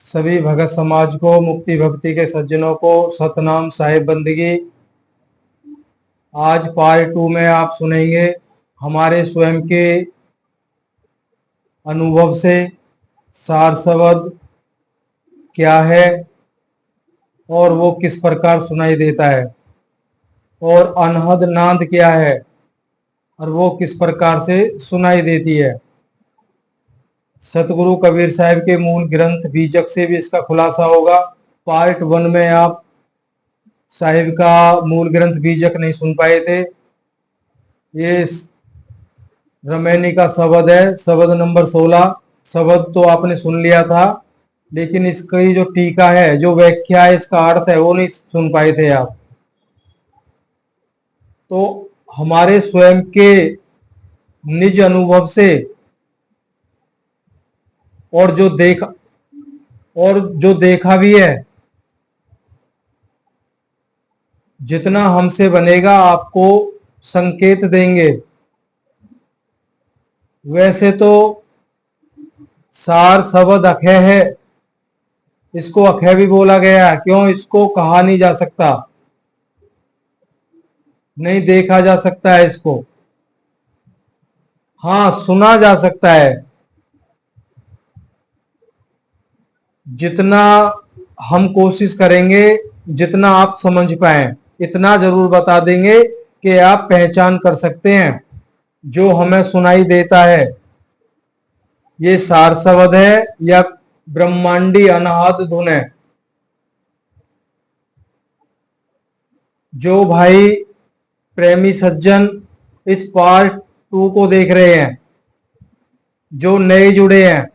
सभी भगत समाज को, मुक्ति भक्ति के सज्जनों को सतनाम साहिब बंदगी। आज पार्ट 2 में आप सुनेंगे हमारे स्वयं के अनुभव से सार शब्द क्या है और वो किस प्रकार सुनाई देता है, और अनहद नाद क्या है और वो किस प्रकार से सुनाई देती है। सतगुरु कबीर साहब के मूल ग्रंथ बीजक से भी इसका खुलासा होगा। पार्ट 1 में आप साहिब का मूल ग्रंथ बीजक नहीं सुन पाए थे। ये रमैनी का शब्द है, शब्द नंबर 16। शब्द तो आपने सुन लिया था, लेकिन इसकी जो टीका है, जो व्याख्या है, इसका अर्थ है, वो नहीं सुन पाए थे आप। तो हमारे स्वयं के निज अनुभव से और जो देखा भी है, जितना हमसे बनेगा आपको संकेत देंगे। वैसे तो सार शब्द अखय है, इसको अखय भी बोला गया। क्यों? इसको कहा नहीं जा सकता, नहीं देखा जा सकता है इसको। हाँ, सुना जा सकता है। जितना हम कोशिश करेंगे, जितना आप समझ पाए, इतना जरूर बता देंगे कि आप पहचान कर सकते हैं जो हमें सुनाई देता है ये सार शब्द है या ब्रह्मांडी अनाहत धुन है। जो भाई प्रेमी सज्जन इस पार्ट 2 को देख रहे हैं, जो नए जुड़े हैं,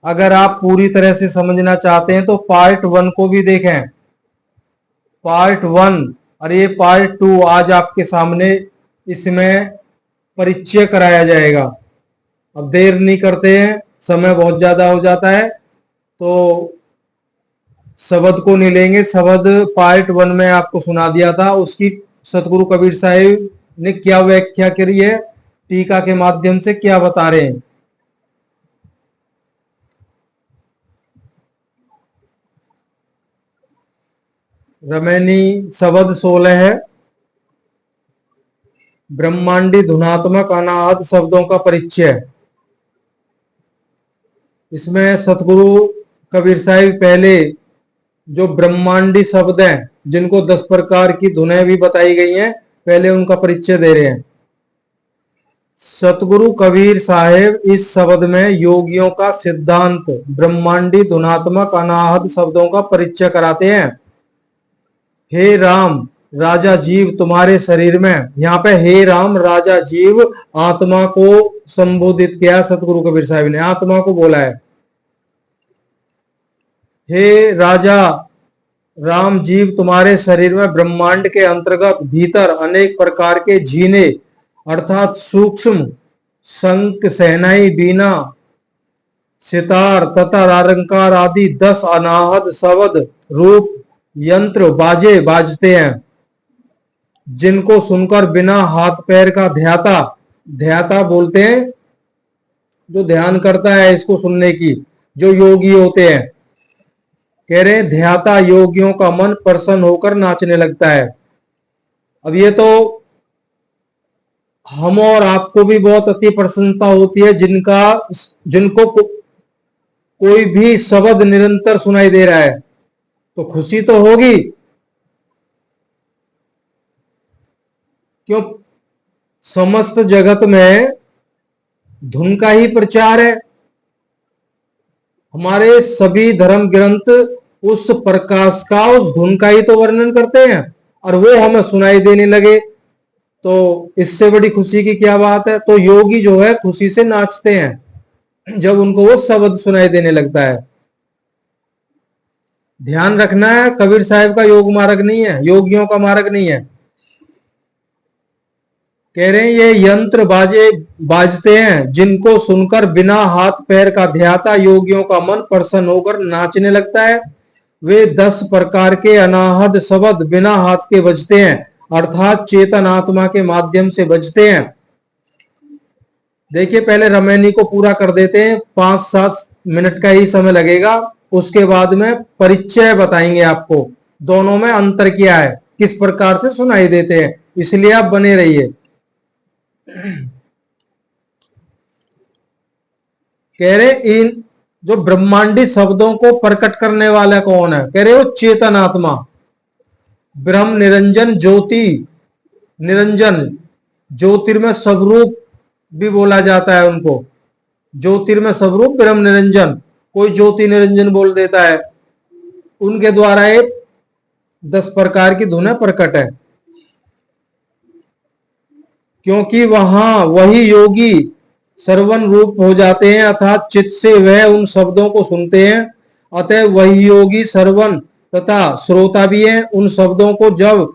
अगर आप पूरी तरह से समझना चाहते हैं तो पार्ट 1 को भी देखें। पार्ट 1 और ये पार्ट 2 आज आपके सामने इसमें परिचय कराया जाएगा। अब देर नहीं करते हैं, समय बहुत ज्यादा हो जाता है, तो शब्द को नहीं लेंगे। शब्द पार्ट 1 में आपको सुना दिया था, उसकी सतगुरु कबीर साहिब ने क्या व्याख्या करी है, टीका के माध्यम से क्या बता रहे हैं। रमैनी शब्द 16 है। ब्रह्मांडी धुनात्मक अनाहत शब्दों का परिचय। इसमें सतगुरु कबीर साहिब पहले जो ब्रह्मांडी शब्द हैं, जिनको 10 प्रकार की धुनें भी बताई गई हैं, पहले उनका परिचय दे रहे हैं। सतगुरु कबीर साहिब इस शब्द में योगियों का सिद्धांत ब्रह्मांडी धुनात्मक अनाहत शब्दों का परिचय कराते हैं। हे राम राजा जीव तुम्हारे शरीर में, यहाँ पे हे राम राजा जीव आत्मा को संबोधित किया सतगुरु कबीर साहिब ने, आत्मा को बोला है। हे राजा राम जीव तुम्हारे शरीर में ब्रह्मांड के अंतर्गत भीतर अनेक प्रकार के जीने अर्थात सूक्ष्म शंख, सहनाई, बीना, सितार तथा रारंकार आदि 10 अनाहत शब्द रूप यंत्र बाजे बाजते हैं, जिनको सुनकर बिना हाथ पैर का ध्याता, ध्याता बोलते हैं जो ध्यान करता है इसको सुनने की, जो योगी होते हैं, कह रहे हैं ध्याता योगियों का मन प्रसन्न होकर नाचने लगता है। अब ये तो हम और आपको भी बहुत अति प्रसन्नता होती है जिनको कोई भी शब्द निरंतर सुनाई दे रहा है, तो खुशी तो होगी। क्यों? समस्त जगत में धुन का ही प्रचार है। हमारे सभी धर्म ग्रंथ उस प्रकाश का, उस धुन का ही तो वर्णन करते हैं, और वो हमें सुनाई देने लगे तो इससे बड़ी खुशी की क्या बात है। तो योगी जो है खुशी से नाचते हैं जब उनको वो शब्द सुनाई देने लगता है। ध्यान रखना है, कबीर साहब का योग मार्ग नहीं है, योगियों का मार्ग नहीं है। कह रहे हैं ये यंत्र बाजे बाजते हैं जिनको सुनकर बिना हाथ पैर का ध्याता योगियों का मन प्रसन्न होकर नाचने लगता है। वे 10 प्रकार के अनाहत शब्द बिना हाथ के बजते हैं, अर्थात चेतन आत्मा के माध्यम से बजते हैं। देखिए पहले रमैनी को पूरा कर देते हैं, 5-7 मिनट का ही समय लगेगा। उसके बाद में परिचय बताएंगे आपको, दोनों में अंतर क्या है, किस प्रकार से सुनाई देते हैं, इसलिए आप बने रहिए। कह रहे इन जो ब्रह्मांडी शब्दों को प्रकट करने वाला कौन है, कह रहे वो चेतन आत्मा, ब्रह्म निरंजन ज्योति निरंजन, ज्योतिर्मय स्वरूप भी बोला जाता है उनको, ज्योतिर्मय स्वरूप ब्रह्म निरंजन, कोई ज्योति निरंजन बोल देता है। उनके द्वारा ये 10 प्रकार की धुनें प्रकट है, क्योंकि वहां वही योगी सर्वन रूप हो जाते हैं, अर्थात चित्त से वह उन शब्दों को सुनते हैं। अतः वही योगी सर्वन तथा श्रोता भी है। उन शब्दों को जब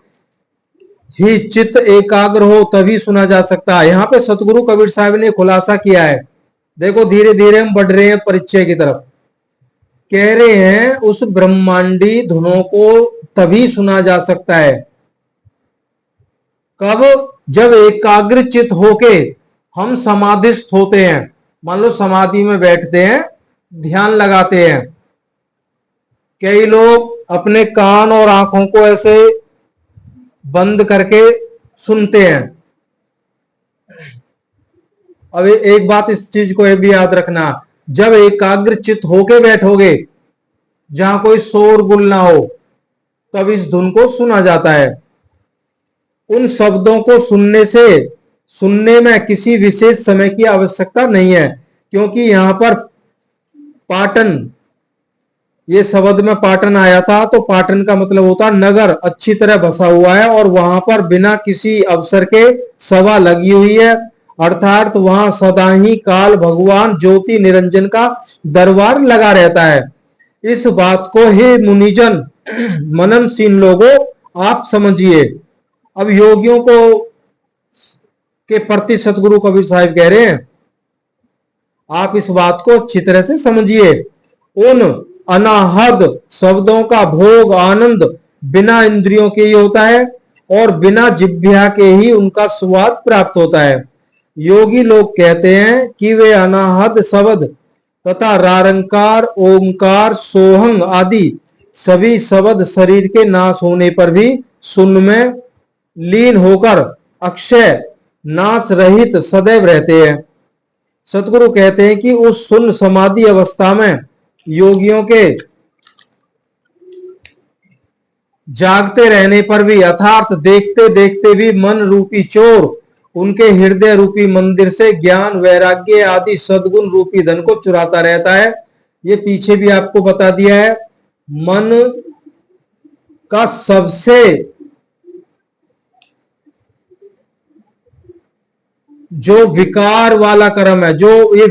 ही चित्त एकाग्र हो तभी सुना जा सकता है। यहाँ पे सतगुरु कबीर साहब ने खुलासा किया है। देखो धीरे धीरे हम बढ़ रहे हैं परिचय की तरफ। कह रहे हैं उस ब्रह्मांडी धुनों को तभी सुना जा सकता है, कब, जब एकाग्र चित्त होके हम समाधिस्थ होते हैं। मान लो समाधि में बैठते हैं, ध्यान लगाते हैं। कई लोग अपने कान और आंखों को ऐसे बंद करके सुनते हैं। अब एक बात इस चीज को भी याद रखना, जब एकाग्र चित्त होके बैठोगे जहां कोई शोरगुल ना हो, तब इस धुन को सुना जाता है। उन शब्दों को सुनने में किसी विशेष समय की आवश्यकता नहीं है, क्योंकि यहां पर पाटन, ये शब्द में पाटन आया था, तो पाटन का मतलब होता है नगर अच्छी तरह बसा हुआ है और वहां पर बिना किसी अवसर के सभा लगी हुई है, अर्थात वहां सदा ही काल भगवान ज्योति निरंजन का दरबार लगा रहता है। इस बात को हे मुनिजन मननशील लोगों आप समझिए। अब योगियों को के प्रति सतगुरु कबीर साहिब कह रहे हैं आप इस बात को अच्छी तरह से समझिए। उन अनाहद शब्दों का भोग आनंद बिना इंद्रियों के ही होता है और बिना जिह्वा के ही उनका स्वाद प्राप्त होता है। योगी लोग कहते हैं कि वे अनाहद शब्द तथा रारंकार ओमकार सोहंग आदि सभी शब्द शरीर के नाश होने पर भी सुन में लीन होकर अक्षय नाश रहित सदैव रहते हैं। सतगुरु कहते हैं कि उस सुन समाधि अवस्था में योगियों के जागते रहने पर भी अर्थात देखते देखते भी मन रूपी चोर उनके हृदय रूपी मंदिर से ज्ञान वैराग्य आदि सद्गुण रूपी धन को चुराता रहता है। ये पीछे भी आपको बता दिया है। मन का सबसे जो विकार वाला कर्म है, जो ये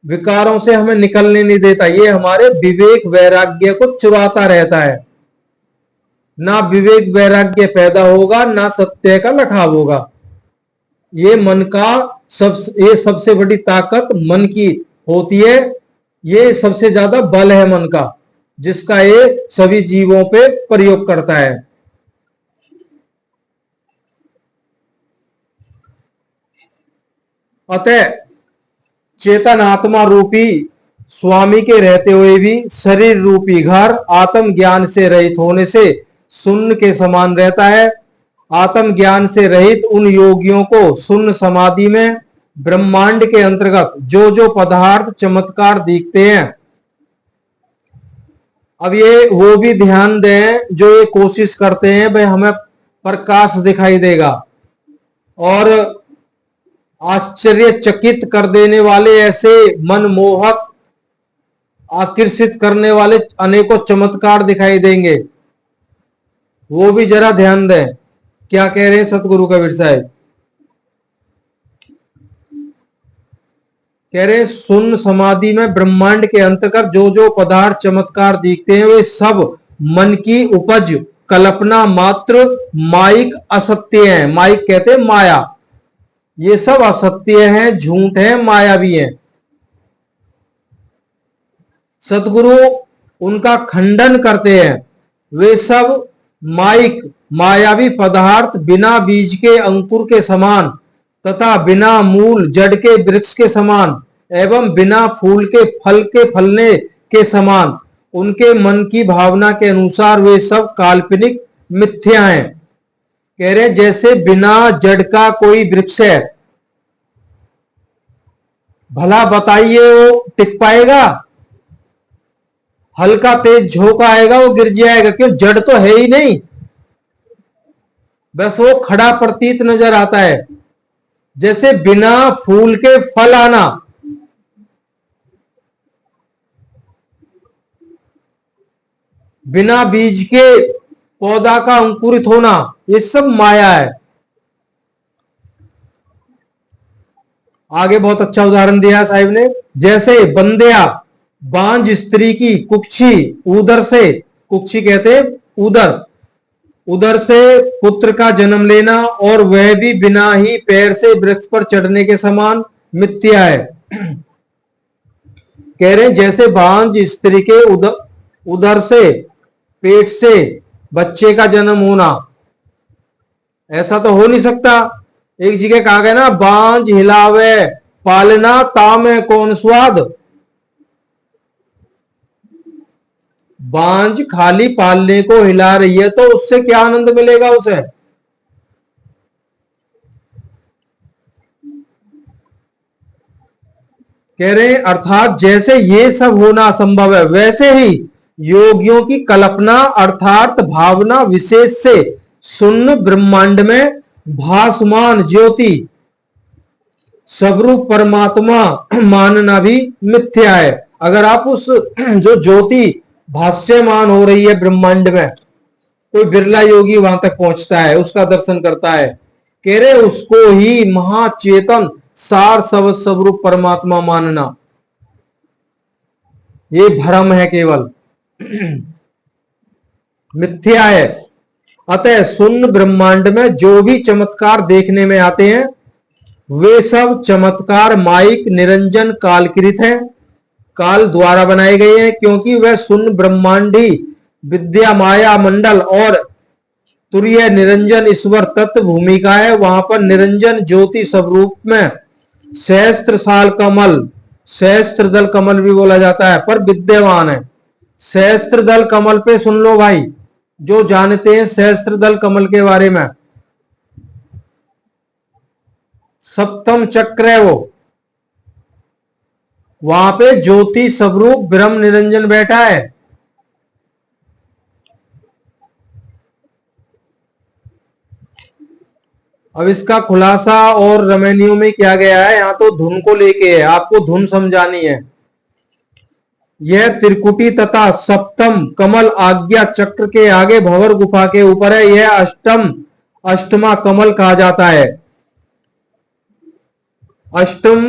विकारों से हमें निकलने नहीं देता, ये हमारे विवेक वैराग्य को चुराता रहता है। ना विवेक वैराग्य पैदा होगा, ना सत्य का लखाव होगा। ये मन का ये सबसे बड़ी ताकत मन की होती है। ये सबसे ज्यादा बल है मन का, जिसका ये सभी जीवों पे प्रयोग करता है। अतः चेतन आत्मा रूपी स्वामी के रहते हुए भी शरीर रूपी घर आत्म ज्ञान से रहित होने से शून्य के समान रहता है। आत्म ज्ञान से रहित उन योगियों को शून्य समाधि में ब्रह्मांड के अंतर्गत जो जो पदार्थ चमत्कार दिखते हैं, अब ये वो भी ध्यान दें जो ये कोशिश करते हैं भाई हमें प्रकाश दिखाई देगा, और आश्चर्यचकित कर देने वाले ऐसे मनमोहक आकर्षित करने वाले अनेकों चमत्कार दिखाई देंगे, वो भी जरा ध्यान दें। क्या कह रहे हैं सतगुरु कबीर साहब? कह रहे शून्य समाधि में ब्रह्मांड के अंतर्गत जो जो पदार्थ चमत्कार दिखते हैं वे सब मन की उपज कल्पना मात्र माइक असत्य है। माइक कहते हैं माया, ये सब असत्य है, झूठ है, मायावी है। सतगुरु उनका खंडन करते हैं। वे सब माइक मायावी पदार्थ बिना बीज के अंकुर के समान तथा बिना मूल जड़ के वृक्ष के समान एवं बिना फूल के फल के फलने के समान, उनके मन की भावना के अनुसार वे सब काल्पनिक मिथ्या हैं। कह रहे जैसे बिना जड़ का कोई वृक्ष है, भला बताइए वो टिक पाएगा? हल्का तेज झोंका आएगा वो गिर जाएगा, क्यों? जड़ तो है ही नहीं, बस वो खड़ा प्रतीत नजर आता है। जैसे बिना फूल के फल आना, बिना बीज के पौधा का अंकुरित होना, ये सब माया है। आगे बहुत अच्छा उदाहरण दिया साहिब ने, जैसे बंदिया बांझ स्त्री की कुक्षी उदर से, कुक्षी कहते उदर, उदर से पुत्र का जन्म लेना, और वह भी बिना ही पैर से वृक्ष पर चढ़ने के समान मिथ्या है। कह रहे जैसे बांझ स्त्री के उदर से, पेट से बच्चे का जन्म होना, ऐसा तो हो नहीं सकता। एक जगह कहा गया ना, बांझ हिलावे पालना तामे कौन स्वाद। बांझ खाली पालने को हिला रही है तो उससे क्या आनंद मिलेगा उसे? कह रहे अर्थात जैसे ये सब होना असंभव है, वैसे ही योगियों की कल्पना अर्थात भावना विशेष से शून्य ब्रह्मांड में भासमान ज्योति स्वरूप परमात्मा मानना भी मिथ्या है। अगर आप उस जो ज्योति भाष्यमान हो रही है ब्रह्मांड में, कोई बिरला योगी वहां तक पहुंचता है, उसका दर्शन करता है, कह रहे उसको ही महाचेतन सार स्वरूप परमात्मा मानना, ये भ्रम है, केवल मिथ्या है। अतः शून्य ब्रह्मांड में जो भी चमत्कार देखने में आते हैं, वे सब चमत्कार माइक निरंजन कालकृत है, काल द्वारा बनाए गए हैं, क्योंकि वह शून्य ब्रह्मांडी विद्या माया मंडल और तुरीय निरंजन ईश्वर तत्व भूमिका है। वहां पर निरंजन ज्योति स्वरूप में सहस्त्र साल कमल, सहस्त्र दल कमल भी बोला जाता है, पर विद्यमान है। सहस्त्र दल कमल पे सुन लो भाई, जो जानते हैं सहस्त्र दल कमल के बारे में, सप्तम चक्र है वो, वहां पे ज्योति स्वरूप ब्रह्म निरंजन बैठा है। अब इसका खुलासा और रमैनियों में किया गया है, यहां तो धुन को लेके है, आपको धुन समझानी है। यह त्रिकुटी तथा सप्तम कमल आज्ञा चक्र के आगे भंवर गुफा के ऊपर है। यह अष्टमा कमल कहा जाता है। अष्टम,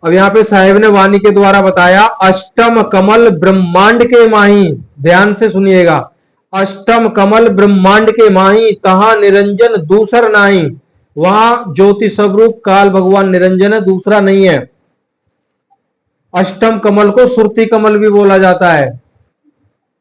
अब यहां पे साहेब ने वाणी के द्वारा बताया, अष्टम कमल ब्रह्मांड के माही, ध्यान से सुनिएगा, अष्टम कमल ब्रह्मांड के माही, तहा निरंजन दूसर नाही। वहां ज्योति स्वरूप काल भगवान निरंजन है, दूसरा नहीं है। अष्टम कमल को सुरती कमल भी बोला जाता है।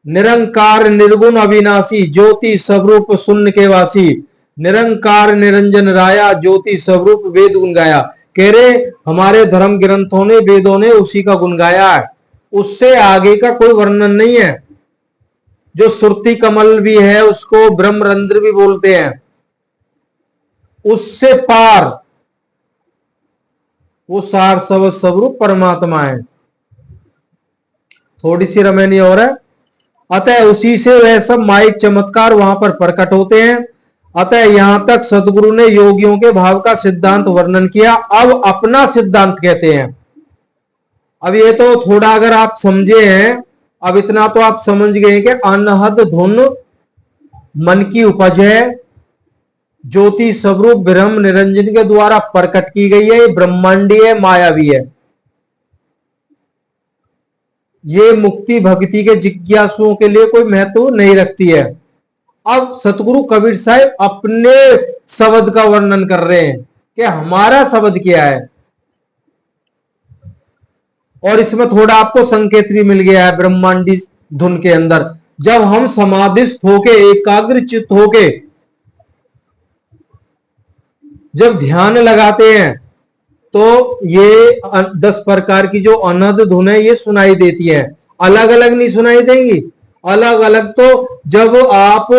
निरंकार निर्गुण अविनाशी, ज्योति स्वरूप शून्य के वासी, निरंकार निरंजन राया, ज्योति स्वरूप वेद गुण गाया। कह रहे हमारे धर्म ग्रंथों ने, वेदों ने उसी का गुण गाया है, उससे आगे का कोई वर्णन नहीं है। जो सुरती कमल भी है उसको ब्रह्मरंध्र भी बोलते हैं, उससे पार वो सार स्वरूप परमात्मा है। थोड़ी सी रमैनी और है। अतः उसी से वह सब माइक चमत्कार वहां पर प्रकट होते हैं। अतः यहां तक सदगुरु ने योगियों के भाव का सिद्धांत वर्णन किया। अब अपना सिद्धांत कहते हैं। अब ये तो थोड़ा अगर आप समझे हैं, अब इतना तो आप समझ गए कि अनहद धुन मन की उपज है, ज्योति स्वरूप ब्रह्म निरंजन के द्वारा प्रकट की गई है, ब्रह्मांडीय मायावी है। ये मुक्ति भक्ति के जिज्ञासुओं के लिए कोई महत्व नहीं रखती है। अब सतगुरु कबीर साहब अपने शब्द का वर्णन कर रहे हैं कि हमारा शब्द क्या है, और इसमें थोड़ा आपको संकेत भी मिल गया है ब्रह्मांडी धुन के अंदर। जब हम समाधिस्थ होके, एकाग्रचित्त होके जब ध्यान लगाते हैं तो ये 10 प्रकार की जो अनहद धुन है ये सुनाई देती है। अलग अलग नहीं सुनाई देंगी, अलग अलग तो जब आप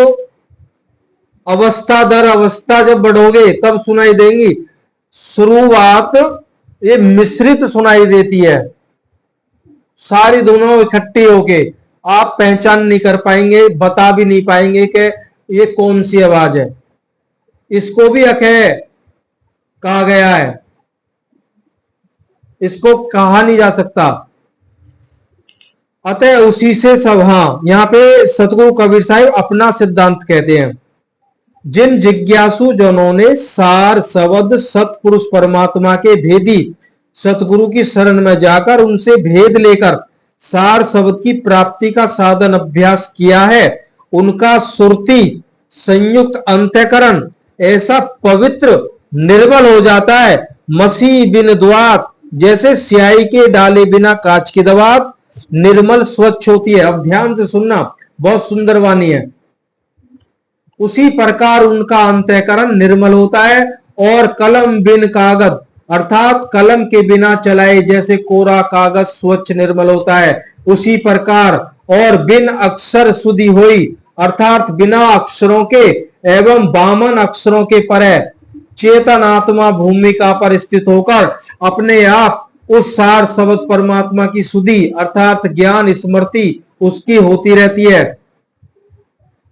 अवस्था दर अवस्था जब बढ़ोगे तब सुनाई देंगी। शुरुआत ये मिश्रित सुनाई देती है, सारी दोनों इकट्ठी होके आप पहचान नहीं कर पाएंगे, बता भी नहीं पाएंगे कि ये कौन सी आवाज है। इसको भी अखय कहा गया है, इसको कहा नहीं जा सकता। अतः उसी से सब, हाँ यहां पे सतगुरु कबीर साहिब अपना सिद्धांत कहते हैं, जिन जिज्ञासु जनों ने सार शब्द सतपुरुष परमात्मा के भेदी सतगुरु की शरण में जाकर उनसे भेद लेकर सार शब्द की प्राप्ति का साधन अभ्यास किया है, उनका सुरति संयुक्त अंतःकरण ऐसा पवित्र निर्मल हो जाता है, मसीह बिन द्वात, जैसे स्याही के डाले बिना कांच की दवात निर्मल स्वच्छ होती है। अब ध्यान से सुनना, बहुत सुंदर वाणी है। उसी प्रकार उनका अंतःकरण निर्मल होता है और कलम बिन कागज अर्थात कलम के बिना चलाए जैसे कोरा कागज स्वच्छ निर्मल होता है, उसी प्रकार और बिन अक्षर सुधि हुई अर्थात बिना अक्षरों के एवं बामन अक्षरों के परे चेतन आत्मा भूमिका पर स्थित होकर अपने आप उस सार शब्द परमात्मा की सुधि अर्थात ज्ञान स्मृति उसकी होती रहती है।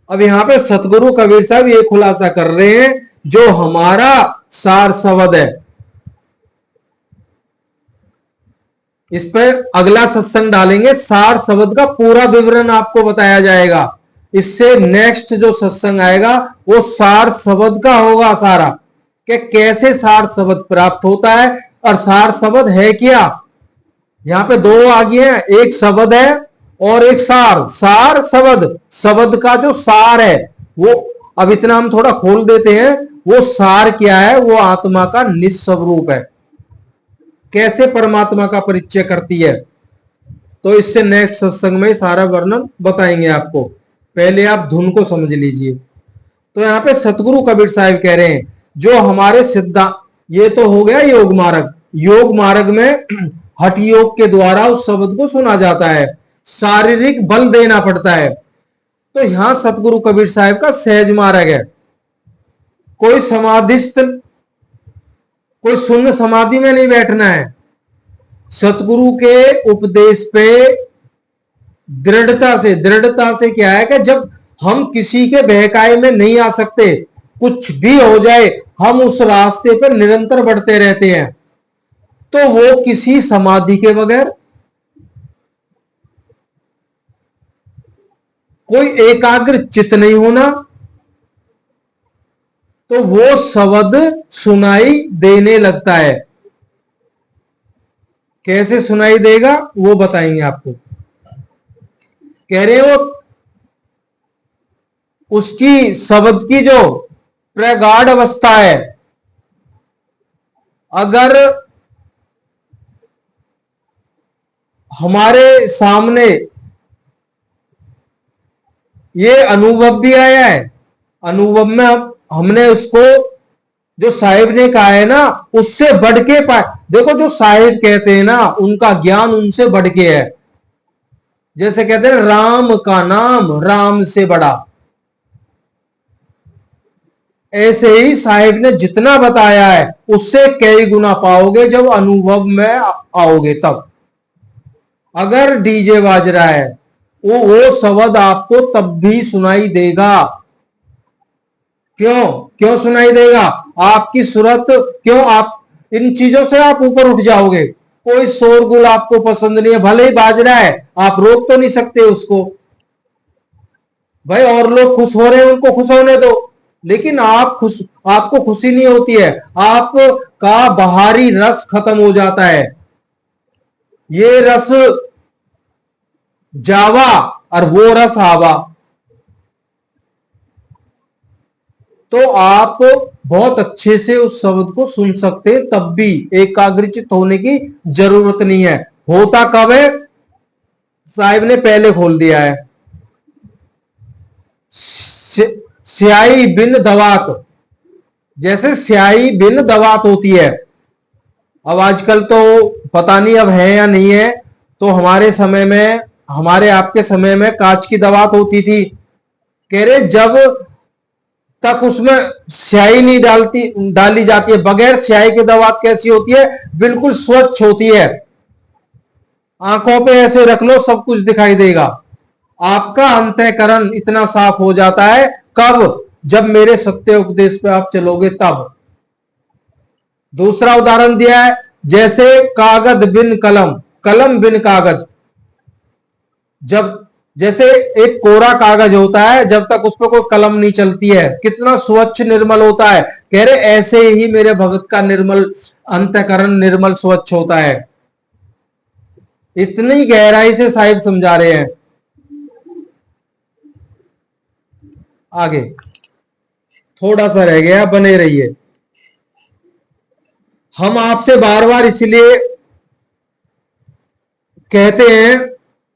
अब यहां पे सतगुरु कबीर साहब ये खुलासा कर रहे हैं, जो हमारा सार शब्द है, इस पर अगला सत्संग डालेंगे, सार शब्द का पूरा विवरण आपको बताया जाएगा। इससे नेक्स्ट जो सत्संग आएगा वो सार शब्द का होगा सारा, कि कैसे सार शब्द प्राप्त होता है और सार शब्द है क्या। यहां पे दो आ गए हैं, एक शब्द है और एक सार। सार शब्द, शब्द का जो सार है वो, अब इतना हम थोड़ा खोल देते हैं, वो सार क्या है, वो आत्मा का निस्वरूप है, कैसे परमात्मा का परिचय करती है। तो इससे नेक्स्ट सत्संग में सारा वर्णन बताएंगे आपको, पहले आप धुन को समझ लीजिए। तो यहां पे सतगुरु कबीर साहब कह रहे हैं, जो हमारे सिद्धांत, ये तो हो गया योग मार्ग। योग मार्ग में हठ योग के द्वारा उस शब्द को सुना जाता है, शारीरिक बल देना पड़ता है। तो यहां सतगुरु कबीर साहब का सहज मार्ग है। कोई समाधिस्थ, कोई शून्य समाधि में नहीं बैठना है, सतगुरु के उपदेश पे दृढ़ता से क्या है कि जब हम किसी के बहकाए में नहीं आ सकते, कुछ भी हो जाए हम उस रास्ते पर निरंतर बढ़ते रहते हैं, तो वो किसी समाधि के बगैर, कोई एकाग्र चित्त नहीं होना, तो वो शब्द सुनाई देने लगता है। कैसे सुनाई देगा वो बताएंगे आपको। कह रहे हो उसकी शब्द की जो प्रगाढ़ अवस्था है, अगर हमारे सामने ये अनुभव भी आया है, अनुभव में हमने उसको, जो साहिब ने कहा है ना, उससे बढ़ के पाए। देखो जो साहिब कहते हैं ना, उनका ज्ञान उनसे बढ़ के है। जैसे कहते हैं राम का नाम राम से बड़ा, ऐसे ही साहिब ने जितना बताया है उससे कई गुना पाओगे जब अनुभव में आओगे। तब अगर डीजे बाज रहा है वो शब्द आपको तब भी सुनाई देगा। क्यों सुनाई देगा? आपकी सूरत, क्यों आप इन चीजों से आप ऊपर उठ जाओगे। कोई शोरगुल आपको पसंद नहीं है, भले ही बाज रहा है, आप रोक तो नहीं सकते उसको। भाई और लोग खुश हो रहे हैं, उनको खुश होने दो, लेकिन आपको खुशी नहीं होती है, आपका बाहरी रस खत्म हो जाता है। ये रस जावा और वो रस आवा। तो आप बहुत अच्छे से उस शब्द को सुन सकते हैं, तब भी एकाग्रचित होने की जरूरत नहीं है। होता कब है? साहिब ने पहले खोल दिया है, स्याही बिन दवात, जैसे स्याही बिन दवात होती है, अब आजकल तो पता नहीं अब है या नहीं है, तो हमारे समय में, हमारे आपके समय में कांच की दवात होती थी। कह रहे जब तक उसमें स्याही नहीं डाली जाती है, बगैर स्याही की दवात कैसी होती है, बिल्कुल स्वच्छ होती है। आंखों पे ऐसे रख लो सब कुछ दिखाई देगा। आपका अंतःकरण इतना साफ हो जाता है कब, जब मेरे सत्य उपदेश पे आप चलोगे तब। दूसरा उदाहरण दिया है, जैसे कागज बिन कलम, कलम बिन कागज। जब जैसे एक कोरा कागज होता है, जब तक उस पर कोई कलम नहीं चलती है, कितना स्वच्छ निर्मल होता है। कह रहे ऐसे ही मेरे भगत का निर्मल अंतःकरण निर्मल स्वच्छ होता है। इतनी गहराई से साहिब समझा रहे हैं। आगे थोड़ा सा रह गया, बने रहिए। हम आपसे बार बार इसलिए कहते हैं,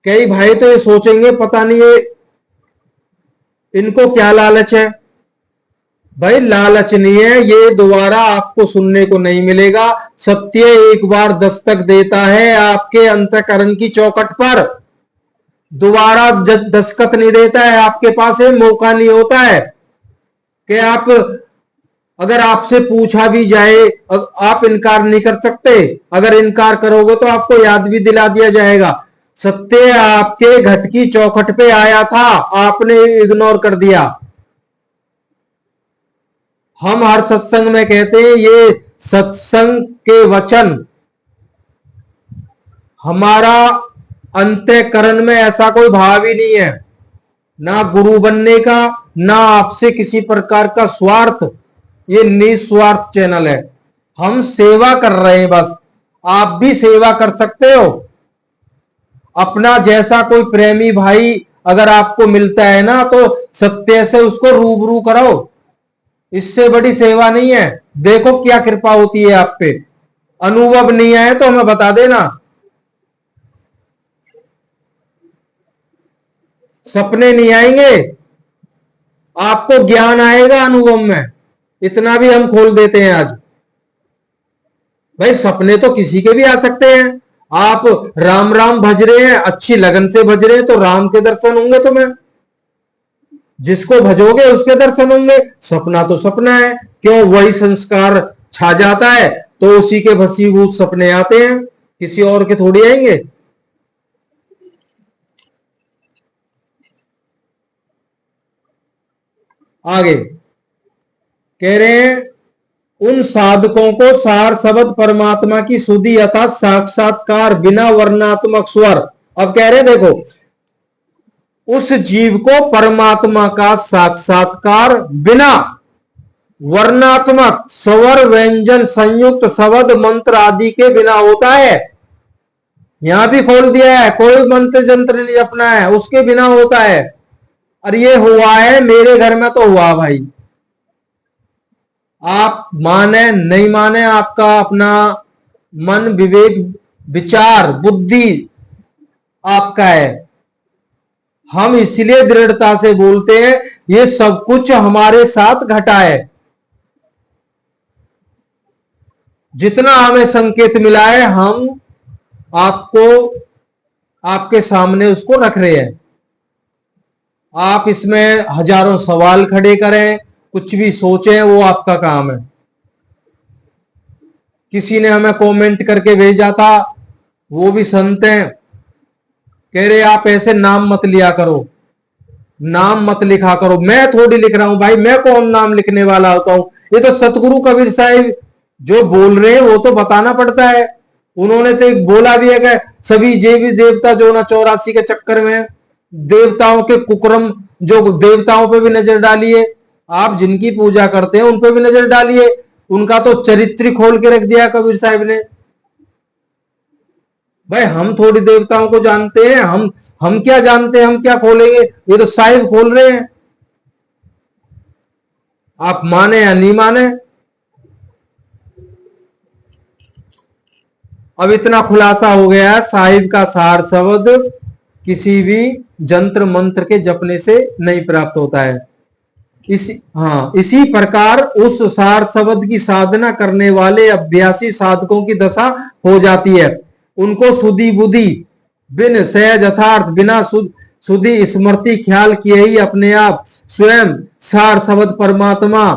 कई भाई तो ये सोचेंगे पता नहीं ये इनको क्या लालच है। भाई लालच नहीं है, ये दोबारा आपको सुनने को नहीं मिलेगा। सत्य एक बार दस्तक देता है आपके अंतःकरण की चौखट पर, दोबारा दस्तक नहीं देता है। आपके पास ये मौका नहीं होता है कि आप, अगर आपसे पूछा भी जाए, आप इनकार नहीं कर सकते। अगर इनकार करोगे तो आपको याद भी दिला दिया जाएगा। सत्य आपके घट की चौखट पे आया था, आपने इग्नोर कर दिया। हम हर सत्संग में कहते हैं ये सत्संग के वचन, हमारा अंतःकरण में ऐसा कोई भाव ही नहीं है, ना गुरु बनने का, ना आपसे किसी प्रकार का स्वार्थ। ये निस्वार्थ चैनल है, हम सेवा कर रहे हैं बस। आप भी सेवा कर सकते हो। अपना जैसा कोई प्रेमी भाई अगर आपको मिलता है ना, तो सत्य से उसको रूबरू करो। इससे बड़ी सेवा नहीं है। देखो क्या कृपा होती है आप पे। अनुभव नहीं आए तो हमें बता देना। सपने नहीं आएंगे, आपको ज्ञान आएगा अनुभव में। इतना भी हम खोल देते हैं आज। भाई सपने तो किसी के भी आ सकते हैं। आप राम राम भज रहे हैं, अच्छी लगन से भज रहे हैं, तो राम के दर्शन होंगे तुम्हें। जिसको भजोगे उसके दर्शन होंगे। सपना तो सपना है, क्यों, वही संस्कार छा जाता है तो उसी के भसीभूत सपने आते हैं, किसी और के थोड़ी आएंगे। आगे कह रहे हैं, उन साधकों को सार शब्द परमात्मा की सुधि अर्थात साक्षात्कार बिना वर्णात्मक स्वर। अब कह रहे देखो, उस जीव को परमात्मा का साक्षात्कार बिना वर्णात्मक स्वर व्यंजन संयुक्त शब्द मंत्र आदि के बिना होता है। यहां भी खोल दिया है, कोई मंत्र जंत्र नहीं अपना है, उसके बिना होता है। और ये हुआ है मेरे घर में तो हुआ भाई। आप माने नहीं माने, आपका अपना मन विवेक विचार बुद्धि आपका है। हम इसलिए दृढ़ता से बोलते हैं ये सब कुछ हमारे साथ घटा है। जितना हमें संकेत मिला है हम आपको आपके सामने उसको रख रहे हैं। आप इसमें हजारों सवाल खड़े करें, कुछ भी सोचें, वो आपका काम है। किसी ने हमें कमेंट करके भेजा था, वो भी संत हैं, कह रहे आप ऐसे नाम मत लिया करो, नाम मत लिखा करो। मैं थोड़ी लिख रहा हूं भाई, मैं कौन नाम लिखने वाला होता हूं। ये तो सतगुरु कबीर साहिब जो बोल रहे हैं वो तो बताना पड़ता है। उन्होंने तो एक बोला भी है कि सभी देवी देवता जो ना 84 के चक्कर में देवताओं के कुकर्म, जो देवताओं पे भी नजर डालिए, आप जिनकी पूजा करते हैं उन पे भी नजर डालिए। उनका तो चरित्र खोल के रख दिया कबीर साहिब ने। भाई हम थोड़ी देवताओं को जानते हैं, हम क्या जानते हैं, हम क्या खोलेंगे, ये तो साहिब खोल रहे हैं। आप माने या नहीं माने। अब इतना खुलासा हो गया है, साहिब का सार शब्द किसी भी जंत्र मंत्र के जपने से नहीं प्राप्त होता है। इसी प्रकार उस सार शब्द की साधना करने वाले अभ्यासी साधकों की दशा हो जाती है। उनको सुधि बुद्धि बिन सहज अर्थात बिना सुधि स्मृति ख्याल किए ही अपने आप स्वयं सार शब्द परमात्मा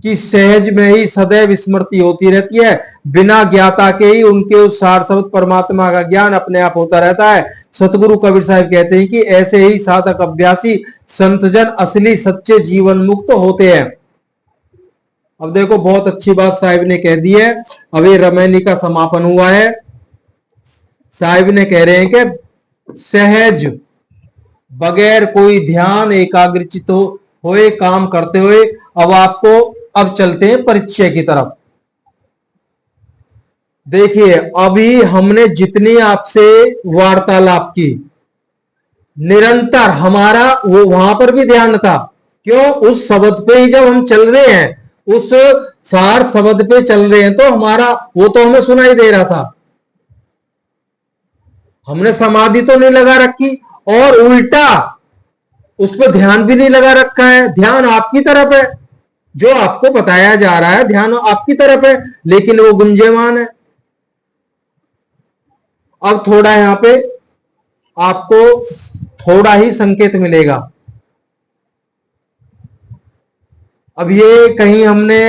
की सहज में ही सदैव स्मृति होती रहती है। बिना ज्ञाता के ही उनके उस सार शब्द परमात्मा का ज्ञान अपने आप होता रहता है। सतगुरु कबीर साहब कहते हैं कि ऐसे ही साधक अभ्यासी संतजन असली सच्चे जीवन मुक्त होते हैं। अब देखो बहुत अच्छी बात साहिब ने कह दी है। अभी रमैनी का समापन हुआ है। साहिब ने कह रहे हैं कि सहज बगैर कोई ध्यान एकाग्रचित हुए काम करते हुए अब चलते हैं परिचय की तरफ। देखिए अभी हमने जितनी आपसे वार्तालाप की निरंतर हमारा वो वहां पर भी ध्यान था। क्यों? उस शब्द पे ही जब हम चल रहे हैं, उस सार शब्द पे चल रहे हैं तो हमारा वो तो हमें सुनाई दे रहा था। हमने समाधि तो नहीं लगा रखी और उल्टा उस पर ध्यान भी नहीं लगा रखा है। ध्यान आपकी तरफ है, जो आपको बताया जा रहा है ध्यान आपकी तरफ है, लेकिन वो गुंजेमान है। अब थोड़ा यहां पे आपको थोड़ा ही संकेत मिलेगा। अब ये कहीं हमने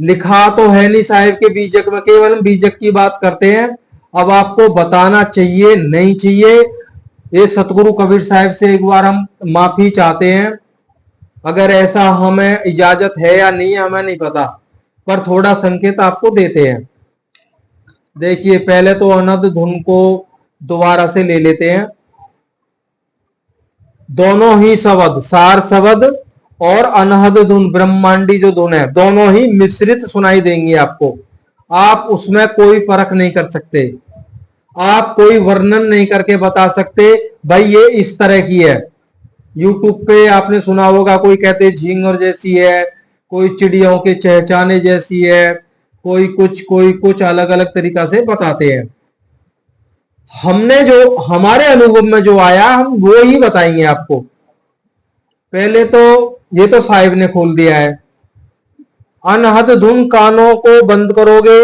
लिखा तो है नहीं साहिब के बीजक में, केवल हम बीजक की बात करते हैं। अब आपको बताना चाहिए नहीं चाहिए, ये सतगुरु कबीर साहब से एक बार हम माफी चाहते हैं। अगर ऐसा हमें इजाजत है या नहीं है हमें नहीं पता, पर थोड़ा संकेत आपको देते हैं। देखिए पहले तो अनहद धुन को दोबारा से ले लेते हैं। दोनों ही शब्द सार शब्द और अनहद धुन ब्रह्मांडी जो धुन है दोनों ही मिश्रित सुनाई देंगी आपको। आप उसमें कोई फर्क नहीं कर सकते, आप कोई वर्णन नहीं करके बता सकते भाई ये इस तरह की है। यूट्यूब पे आपने सुना होगा कोई कहते झींगर जैसी है, कोई चिड़ियों के चहचाने जैसी है, कोई कुछ अलग अलग तरीका से बताते हैं। हमने जो हमारे अनुभव में जो आया हम वो ही बताएंगे आपको। पहले तो ये तो साहिब ने खोल दिया है, अनहद धुन कानों को बंद करोगे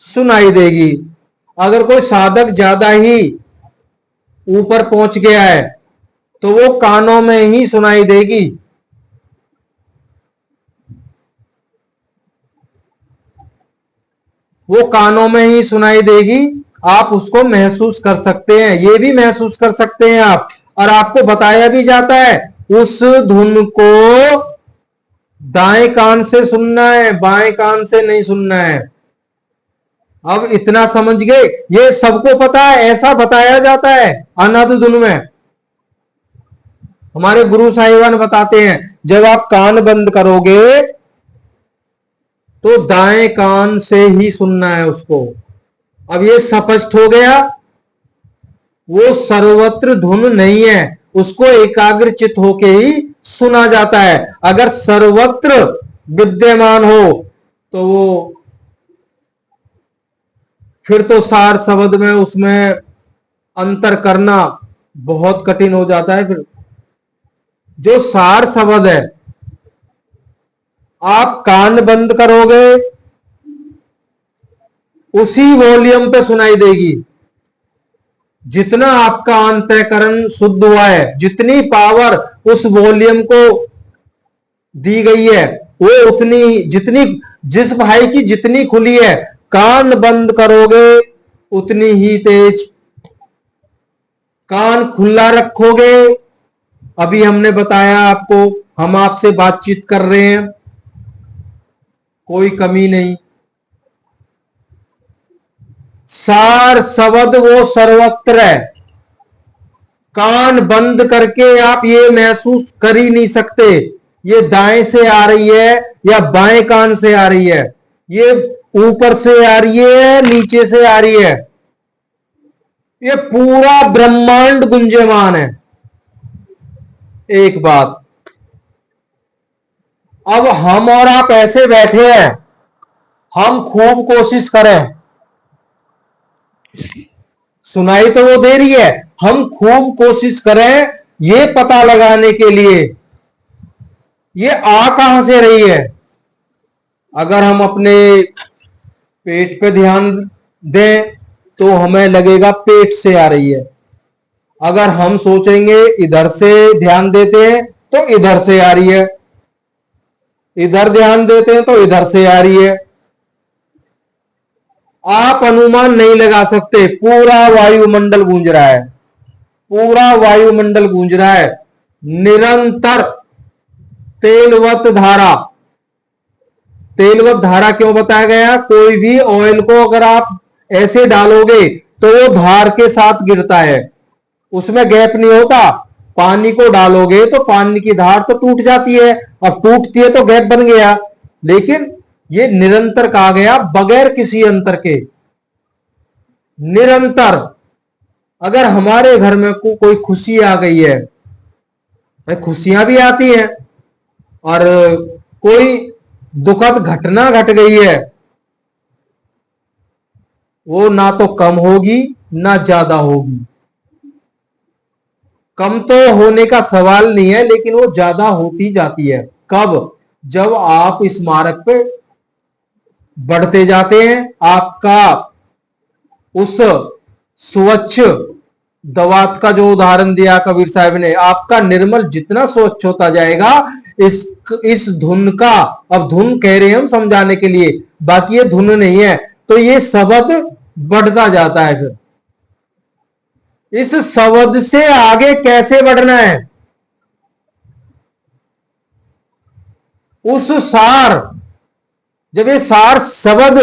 सुनाई देगी। अगर कोई साधक ज्यादा ही ऊपर पहुंच गया है तो वो कानों में ही सुनाई देगी। वो कानों में ही सुनाई देगी, आप उसको महसूस कर सकते हैं, ये भी महसूस कर सकते हैं आप। और आपको बताया भी जाता है उस धुन को दाएं कान से सुनना है, बाएं कान से नहीं सुनना है। अब इतना समझ गए, ये सबको पता है, ऐसा बताया जाता है अनहद धुन में। हमारे गुरु साहिबान बताते हैं जब आप कान बंद करोगे तो दाएं कान से ही सुनना है उसको। अब ये स्पष्ट हो गया, वो सर्वत्र धुन नहीं है, उसको एकाग्रचित होके ही सुना जाता है। अगर सर्वत्र विद्यमान हो तो वो फिर तो सार शब्द में उसमें अंतर करना बहुत कठिन हो जाता है। फिर जो सार शब्द है आप कान बंद करोगे उसी वॉल्यूम पे सुनाई देगी। जितना आपका अंतःकरण शुद्ध हुआ है, जितनी पावर उस वॉल्यूम को दी गई है वो उतनी, जितनी जिस भाई की जितनी खुली है कान बंद करोगे उतनी ही तेज। कान खुला रखोगे, अभी हमने बताया आपको, हम आपसे बातचीत कर रहे हैं, कोई कमी नहीं। सार शब्द वो सर्वत्र है, कान बंद करके आप ये महसूस कर ही नहीं सकते ये दाएं से आ रही है या बाएं कान से आ रही है, ये ऊपर से आ रही है नीचे से आ रही है, ये पूरा ब्रह्मांड गुंजयमान है। एक बात, अब हम और आप ऐसे बैठे हैं, हम खूब कोशिश करें, सुनाई तो वो दे रही है, हम खूब कोशिश करें ये पता लगाने के लिए ये आ कहां से रही है। अगर हम अपने पेट पे ध्यान दें तो हमें लगेगा पेट से आ रही है। अगर हम सोचेंगे इधर से ध्यान देते हैं तो इधर से आ रही है, इधर ध्यान देते हैं तो इधर से आ रही है। आप अनुमान नहीं लगा सकते। पूरा वायुमंडल गूंज रहा है, पूरा वायुमंडल गूंज रहा है। निरंतर तेलवत धारा। तेलवत धारा क्यों बताया गया? कोई भी ऑयल को अगर आप ऐसे डालोगे तो वो धार के साथ गिरता है, उसमें गैप नहीं होता। पानी को डालोगे तो पानी की धार तो टूट जाती है, अब टूटती है तो गैप बन गया। लेकिन ये निरंतर कहा गया, बगैर किसी अंतर के निरंतर। अगर हमारे घर में कोई खुशी आ गई है, भाई खुशियां भी आती हैं, और कोई दुखद घटना घट गई है, वो ना तो कम होगी ना ज्यादा होगी। कम तो होने का सवाल नहीं है, लेकिन वो ज्यादा होती जाती है। कब? जब आप इस मार्ग पे बढ़ते जाते हैं, आपका उस स्वच्छ दवात का जो उदाहरण दिया कबीर साहब ने, आपका निर्मल जितना स्वच्छ होता जाएगा, इस धुन का, अब धुन कह रहे हैं हम समझाने के लिए, बाकी ये धुन नहीं है, तो ये शब्द बढ़ता जाता है। फिर इस शब्द से आगे कैसे बढ़ना है? उस सार, जब ये सार शब्द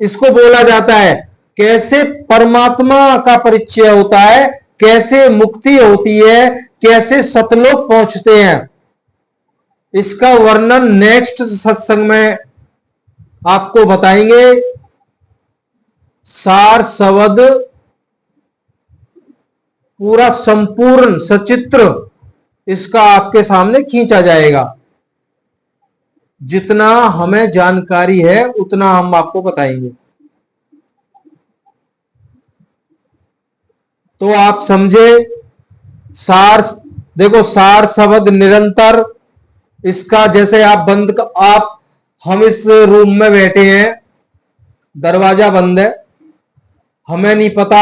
इसको बोला जाता है, कैसे परमात्मा का परिचय होता है, कैसे मुक्ति होती है, कैसे सतलोक पहुंचते हैं, इसका वर्णन नेक्स्ट सत्संग में आपको बताएंगे। सार शब्द पूरा संपूर्ण सचित्र इसका आपके सामने खींचा जाएगा। जितना हमें जानकारी है उतना हम आपको बताएंगे। तो आप समझे सार। देखो, सार शब्द निरंतर, इसका जैसे आप आप, हम इस रूम में बैठे हैं, दरवाजा बंद है, हमें नहीं पता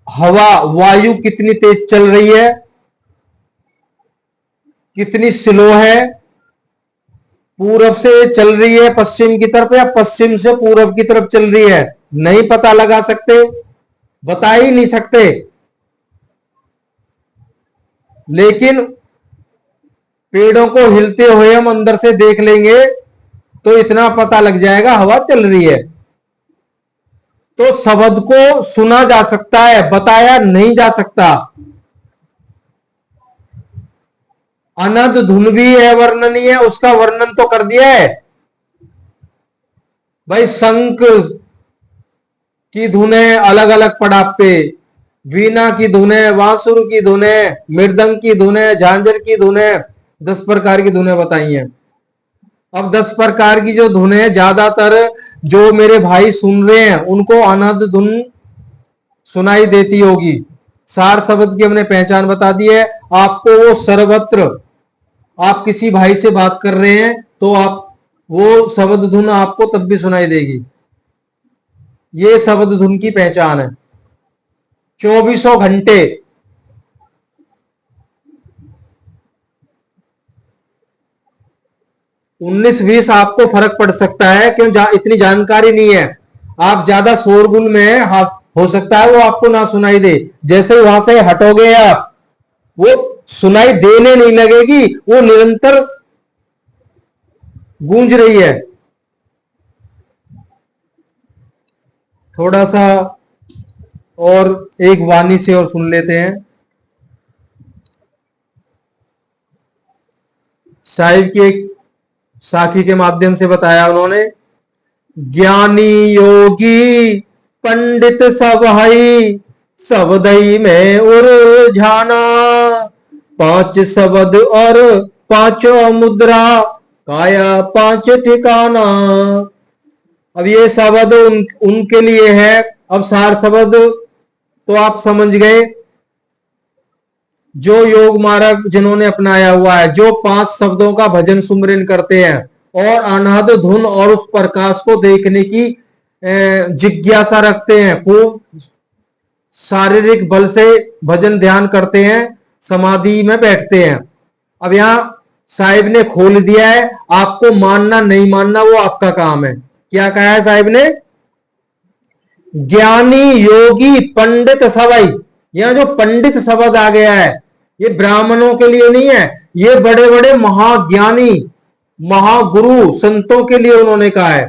हवा, वायु कितनी तेज चल रही है, कितनी स्लो है, पूरब से चल रही है पश्चिम की तरफ या पश्चिम से पूरब की तरफ चल रही है, नहीं पता लगा सकते, बता ही नहीं सकते। लेकिन पेड़ों को हिलते हुए हम अंदर से देख लेंगे तो इतना पता लग जाएगा हवा चल रही है। तो शब्द को सुना जा सकता है, बताया नहीं जा सकता। अनंत धुन भी है वर्णनीय, उसका वर्णन तो कर दिया है भाई। शंख की धुनें अलग अलग पड़ाव पे, वीणा की धुनें, बांसुर की धुनें, मृदंग की धुनें, झांझर की धुनें, 10 प्रकार की धुनें बताई हैं। अब 10 प्रकार की जो धुनें, ज्यादातर जो मेरे भाई सुन रहे हैं उनको अनंत धुन सुनाई देती होगी। सार शब्द की हमने पहचान बता दी है आपको। वो सर्वत्र, आप किसी भाई से बात कर रहे हैं तो आप वो शब्द धुन आपको तब भी सुनाई देगी। ये शब्द धुन की पहचान है। 24 घंटे 19-20 आपको फर्क पड़ सकता है, क्यों? इतनी जानकारी नहीं है, आप ज्यादा शोरगुल में हो सकता है वो आपको ना सुनाई दे। जैसे वहां से हटोगे आप, वो सुनाई देने नहीं लगेगी, वो निरंतर गूंज रही है। थोड़ा सा और एक वाणी से और सुन लेते हैं। साहिब की एक साखी के माध्यम से बताया उन्होंने, ज्ञानी योगी पंडित सब हई, सबदई में उलझाना, 5 शब्द और 5 मुद्रा, काया 5 ठिकाना। अब ये शब्द उनके लिए है। अब सार शब्द तो आप समझ गए। जो योग मार्ग जिन्होंने अपनाया हुआ है, जो 5 शब्दों का भजन सुमरन करते हैं और अनाहद धुन और उस प्रकाश को देखने की जिज्ञासा रखते हैं, खूब शारीरिक बल से भजन ध्यान करते हैं, समाधि में बैठते हैं। अब यहां साहिब ने खोल दिया है, आपको मानना नहीं मानना वो आपका काम है। क्या कहा है साहिब ने? ज्ञानी योगी पंडित सवई। यहां जो पंडित शब्द आ गया है, ये ब्राह्मणों के लिए नहीं है, ये बड़े बड़े महाज्ञानी महागुरु संतों के लिए उन्होंने कहा है।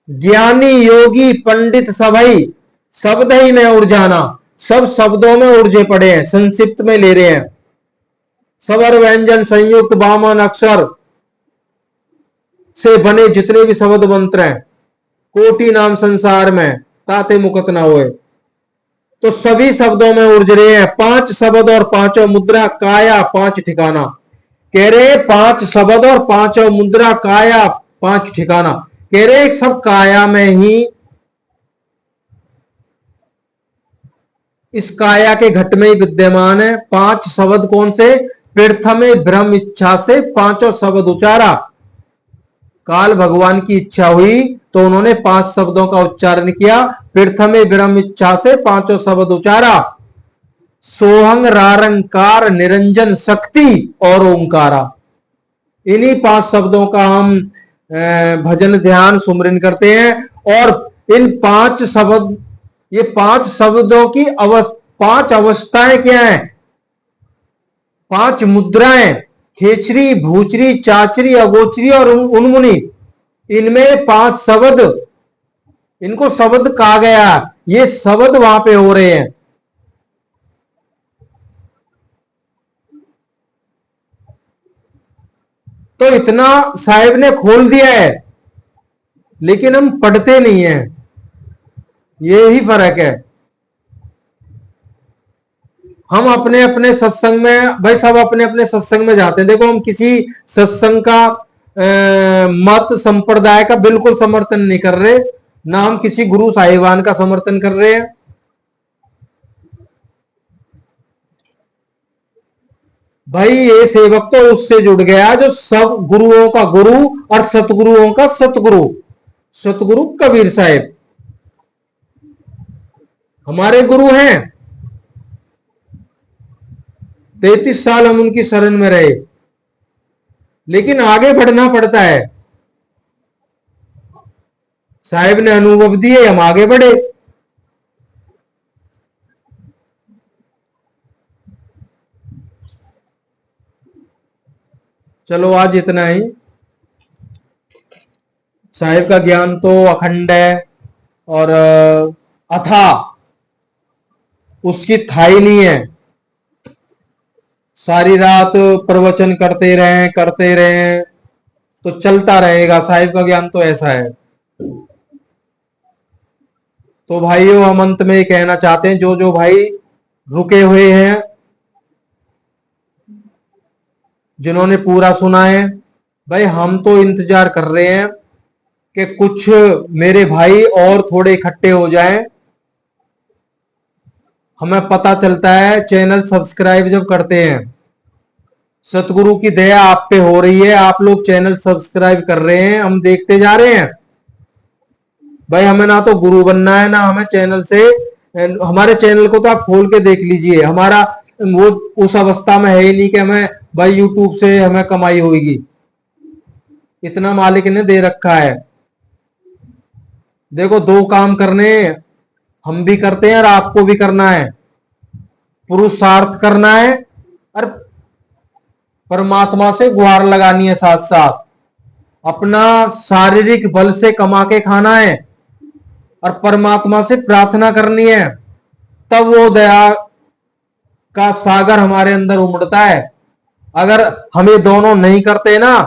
ज्ञानी योगी पंडित सभई शब्द ही में उलझाना, सब शब्दों में उलझे पड़े हैं, संक्षिप्त में ले रहे हैं। स्वर व्यंजन संयुक्त वामन अक्षर से बने जितने भी शब्द मंत्र हैं, कोटि नाम संसार में ताते मुकत ना होए, तो सभी शब्दों में उलझ रहे हैं। 5 शब्द और 5 मुद्रा काया 5 ठिकाना। कह रहे 5 शब्द और 5 मुद्रा काया 5 ठिकाना। कह रहे सब काया में ही, इस काया के घट में ही विद्यमान है। 5 शब्द कौन से? प्रथमे ब्रह्म इच्छा से 5 शब्द उच्चारा। काल भगवान की इच्छा हुई तो उन्होंने 5 शब्दों का उच्चारण किया। प्रथमे ब्रह्म इच्छा से 5 शब्द उच्चारा। सोहंग रारंकार निरंजन शक्ति और ओंकारा। इन्हीं 5 शब्दों का हम भजन ध्यान सुमरन करते हैं। और इन 5 शब्द, ये 5 शब्दों की 5 अवस्थाएं क्या है? 5 मुद्राएं, खेचरी भूचरी चाचरी अगोचरी और उन्मुनी। इनमें 5 शब्द, इनको शब्द कहा गया, ये शब्द वहां पे हो रहे हैं। तो इतना साहिब ने खोल दिया है, लेकिन हम पढ़ते नहीं है, ये ही फर्क है। हम अपने अपने सत्संग में, भाई सब अपने अपने सत्संग में जाते हैं। देखो हम किसी सत्संग का मत संप्रदाय का बिल्कुल समर्थन नहीं कर रहे, ना हम किसी गुरु साहिबान का समर्थन कर रहे हैं। भाई ये सेवक तो उससे जुड़ गया जो सब गुरुओं का गुरु और सतगुरुओं का सतगुरु, सतगुरु कबीर साहिब हमारे गुरु हैं। 33 साल हम उनकी शरण में रहे, लेकिन आगे बढ़ना पड़ता है। साहिब ने अनुभव दिए, हम आगे बढ़े। चलो आज इतना ही। साहिब का ज्ञान तो अखंड है और अथा, उसकी थाई नहीं है। सारी रात प्रवचन करते रहे तो चलता रहेगा। साहिब का ज्ञान तो ऐसा है। तो भाइयों हम अंत में कहना चाहते हैं, जो जो भाई रुके हुए हैं, जिन्होंने पूरा सुना है, भाई हम तो इंतजार कर रहे हैं कि कुछ मेरे भाई और थोड़े इकट्ठे हो जाएं। हमें पता चलता है चैनल सब्सक्राइब जब करते हैं, सतगुरु की दया आप पे हो रही है, आप लोग चैनल सब्सक्राइब कर रहे हैं, हम देखते जा रहे हैं। भाई हमें ना तो गुरु बनना है, ना हमें चैनल से, हमारे चैनल को तो आप खोल के देख लीजिए, हमारा वो उस अवस्था में है ही नहीं कि हमें भाई यूट्यूब से हमें कमाई होगी। इतना मालिक ने दे रखा है। देखो 2 काम करने, हम भी करते हैं और आपको भी करना है। पुरुषार्थ करना है और परमात्मा से गुहार लगानी है, साथ साथ अपना शारीरिक बल से कमा के खाना है और परमात्मा से प्रार्थना करनी है। तब वो दया का सागर हमारे अंदर उमड़ता है। अगर हम ये दोनों नहीं करते ना,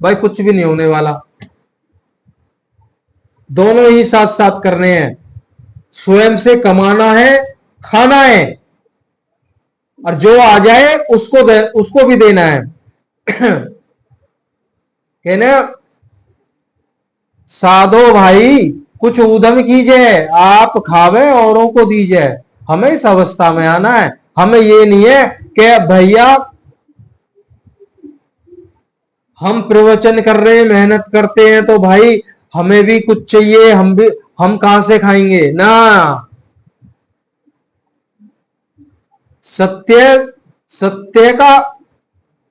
भाई कुछ भी नहीं होने वाला। दोनों ही साथ साथ करने हैं। स्वयं से कमाना है, खाना है, और जो आ जाए उसको भी देना है। कहना साधो भाई कुछ उद्यम कीजिए, आप खावे औरों को दीजिए। हमें इस अवस्था में आना है, हमें ये नहीं है कि भैया हम प्रवचन कर रहे हैं, मेहनत करते हैं, तो भाई हमें भी कुछ चाहिए, हम कहां से खाएंगे ना। सत्य सत्य का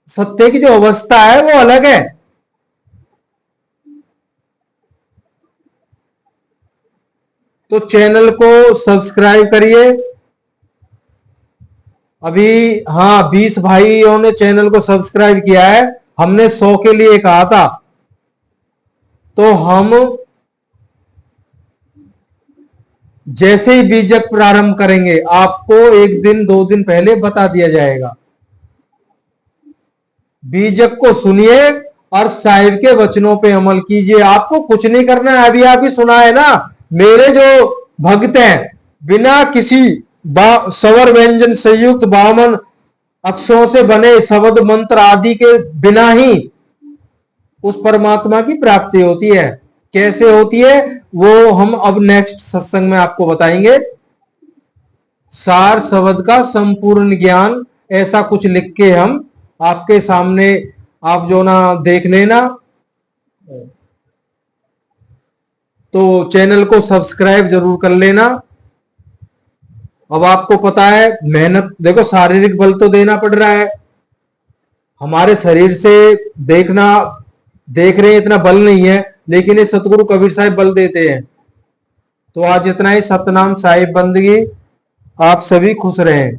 सत्य की जो अवस्था है वो अलग है। तो चैनल को सब्सक्राइब करिए। अभी हाँ 20 भाइयों ने चैनल को सब्सक्राइब किया है। हमने 100 के लिए कहा था, तो हम जैसे ही बीजक प्रारंभ करेंगे आपको 1 दिन 2 दिन पहले बता दिया जाएगा। बीजक को सुनिए और साहिब के वचनों पे अमल कीजिए। आपको कुछ नहीं करना है। अभी आप ही सुना है ना, मेरे जो भक्त हैं बिना किसी स्वर व्यंजन संयुक्त 52 अक्षरों से बने शब्द मंत्र आदि के बिना ही उस परमात्मा की प्राप्ति होती है। कैसे होती है वो हम अब नेक्स्ट सत्संग में आपको बताएंगे। सार शब्द का संपूर्ण ज्ञान, ऐसा कुछ लिख के हम आपके सामने आप जो ना देख लेना। तो चैनल को सब्सक्राइब जरूर कर लेना। अब आपको पता है मेहनत, देखो शारीरिक बल तो देना पड़ रहा है। हमारे शरीर से देख रहे हैं इतना बल नहीं है, लेकिन ये सतगुरु कबीर साहिब बल देते हैं। तो आज इतना ही। सतनाम साहिब बंदगी। आप सभी खुश रहें।